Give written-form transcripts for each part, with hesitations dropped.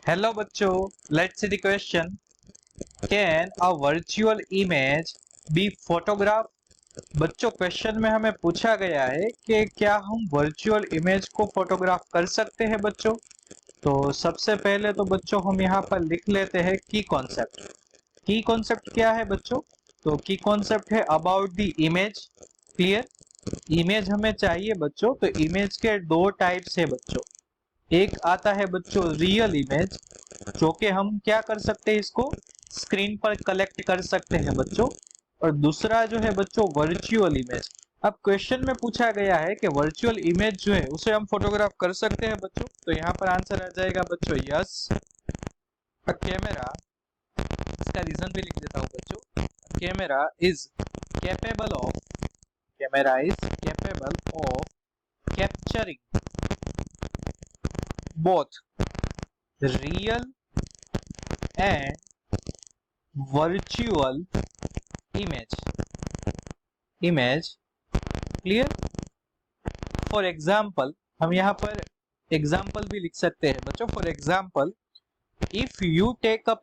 Hello बच्चों, let's see the question. Can a virtual image be photographed? बच्चों question में हमें पूछा गया है कि क्या हम वर्चुअल इमेज को फोटोग्राफ कर सकते हैं बच्चों। तो सबसे पहले तो बच्चों हम यहाँ पर लिख लेते हैं की कॉन्सेप्ट। की कॉन्सेप्ट क्या है बच्चों? तो की कॉन्सेप्ट है about the image. Clear? Image हमें चाहिए बच्चों, तो इमेज के दो टाइप्स है बच्चों। एक आता है बच्चों रियल इमेज, जो कि हम क्या कर सकते हैं, इसको स्क्रीन पर कलेक्ट कर सकते हैं बच्चों। और दूसरा जो है बच्चों वर्चुअल इमेज। अब क्वेश्चन में पूछा गया है कि वर्चुअल इमेज जो है उसे हम फोटोग्राफ कर सकते हैं बच्चों, तो यहाँ पर आंसर आ जाएगा बच्चों यस। कैमरा, इसका रीजन भी लिख देता हूँ बच्चों। Camera is capable of capturing both real and virtual image clear. For example, हम यहाँ पर एग्जाम्पल भी लिख सकते हैं बच्चों। For example, if you take a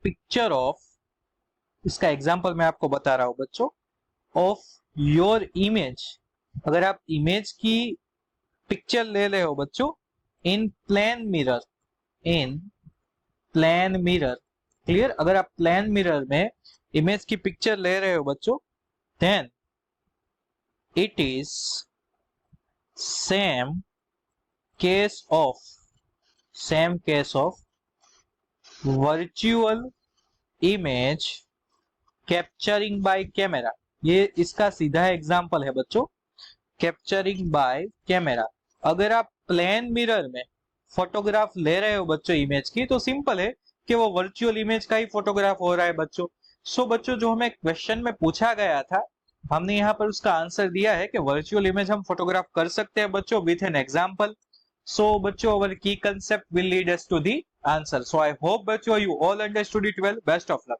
picture of, इसका एग्जाम्पल मैं आपको बता रहा हूं बच्चों, ऑफ योर इमेज। अगर आप इमेज की पिक्चर ले रहे हो बच्चों इन प्लेन मिरर, क्लियर। अगर आप प्लेन मिरर में इमेज की पिक्चर ले रहे हो बच्चों, then it is same case of virtual image capturing by camera. ये इसका सीधा एग्जांपल है बच्चों, कैप्चरिंग बाय कैमरा। अगर आप प्लेन मिरर में फोटोग्राफ ले रहे हो बच्चों इमेज की, तो सिंपल है कि वो वर्चुअल इमेज का ही फोटोग्राफ हो रहा है बच्चों। सो बच्चों, जो हमें क्वेश्चन में पूछा गया था, हमने यहाँ पर उसका आंसर दिया है कि वर्चुअल इमेज हम फोटोग्राफ कर सकते हैं बच्चों विथ एन एग्जांपल। सो बच्चों, our key concept will lead us to the answer. So I hope बच्चों you all understood it well. Best of luck.